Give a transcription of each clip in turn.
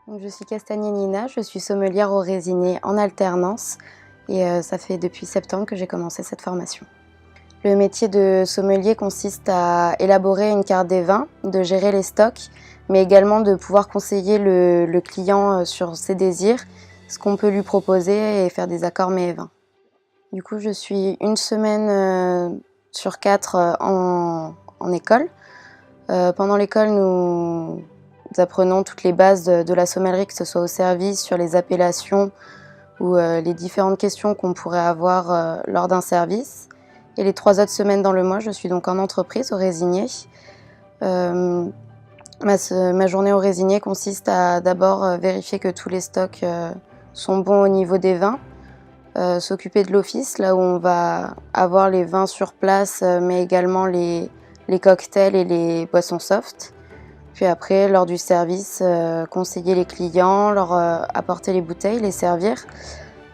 Donc, je suis Castagnier Nina, je suis sommelière au Raisinier en alternance et ça fait depuis septembre que j'ai commencé cette formation. Le métier de sommelier consiste à élaborer une carte des vins, de gérer les stocks, mais également de pouvoir conseiller le client sur ses désirs, ce qu'on peut lui proposer et faire des accords mets et vins. Du coup, je suis une semaine sur 4 en école. Pendant l'école, nous apprenons toutes les bases de la sommellerie, que ce soit au service, sur les appellations ou les différentes questions qu'on pourrait avoir lors d'un service. Et les 3 autres semaines dans le mois, je suis donc en entreprise au Raisinier. Ma journée au Raisinier consiste à d'abord vérifier que tous les stocks sont bons au niveau des vins, s'occuper de l'office, là où on va avoir les vins sur place, mais également les cocktails et les boissons soft. Puis après, lors du service, conseiller les clients, leur apporter les bouteilles, les servir,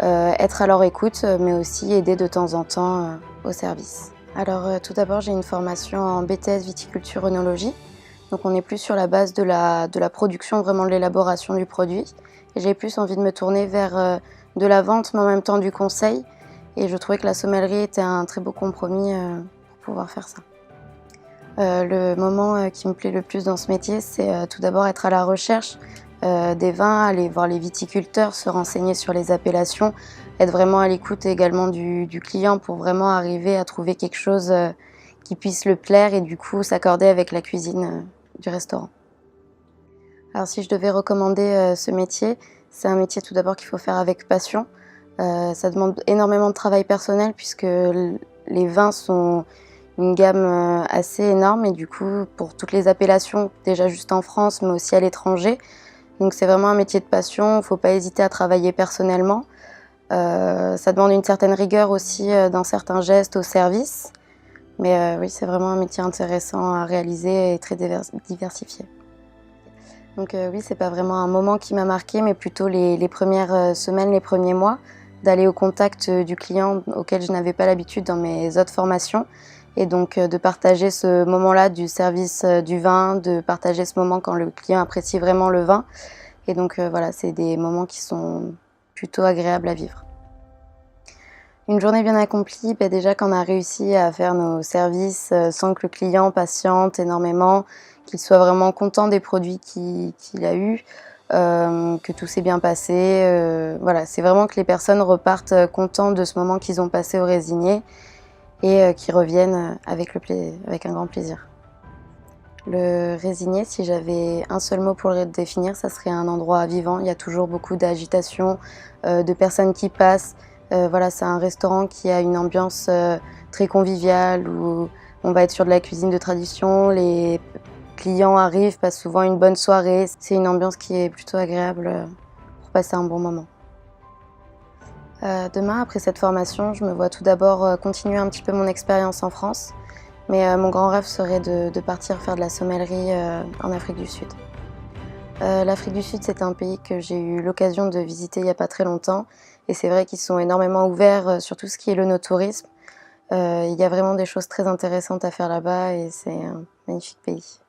être à leur écoute, mais aussi aider de temps en temps au service. Alors tout d'abord, j'ai une formation en BTS viticulture œnologie. Donc on est plus sur la base de la production, vraiment de l'élaboration du produit. Et j'ai plus envie de me tourner vers de la vente, mais en même temps du conseil. Et je trouvais que la sommellerie était un très beau compromis pour pouvoir faire ça. Le moment qui me plaît le plus dans ce métier, c'est tout d'abord être à la recherche des vins, aller voir les viticulteurs, se renseigner sur les appellations, être vraiment à l'écoute également du client pour vraiment arriver à trouver quelque chose qui puisse le plaire et du coup s'accorder avec la cuisine du restaurant. Alors si je devais recommander ce métier, c'est un métier tout d'abord qu'il faut faire avec passion. Ça demande énormément de travail personnel puisque les vins sont une gamme assez énorme et du coup pour toutes les appellations, déjà juste en France mais aussi à l'étranger. Donc c'est vraiment un métier de passion, il ne faut pas hésiter à travailler personnellement. Ça demande une certaine rigueur aussi dans certains gestes au service. Mais oui, c'est vraiment un métier intéressant à réaliser et très diversifié. Donc oui, c'est pas vraiment un moment qui m'a marqué, mais plutôt les premières semaines, les premiers mois, d'aller au contact du client auquel je n'avais pas l'habitude dans mes autres formations. Et donc de partager ce moment-là du service du vin, de partager ce moment quand le client apprécie vraiment le vin. Et donc voilà, c'est des moments qui sont plutôt agréables à vivre. Une journée bien accomplie, déjà quand on a réussi à faire nos services sans que le client patiente énormément, qu'il soit vraiment content des produits qu'il a eus, que tout s'est bien passé. Voilà, c'est vraiment que les personnes repartent contentes de ce moment qu'ils ont passé au Raisinier et qui reviennent avec un grand plaisir. Le Raisinier, si j'avais un seul mot pour le définir, ça serait un endroit vivant. Il y a toujours beaucoup d'agitation, de personnes qui passent. Voilà, c'est un restaurant qui a une ambiance très conviviale où on va être sur de la cuisine de tradition. Les clients arrivent, passent souvent une bonne soirée. C'est une ambiance qui est plutôt agréable pour passer un bon moment. Demain, après cette formation, je me vois tout d'abord continuer un petit peu mon expérience en France. Mais mon grand rêve serait de partir faire de la sommellerie en Afrique du Sud. L'Afrique du Sud, c'est un pays que j'ai eu l'occasion de visiter il n'y a pas très longtemps. Et c'est vrai qu'ils sont énormément ouverts sur tout ce qui est l'œnotourisme. Il y a vraiment des choses très intéressantes à faire là-bas et c'est un magnifique pays.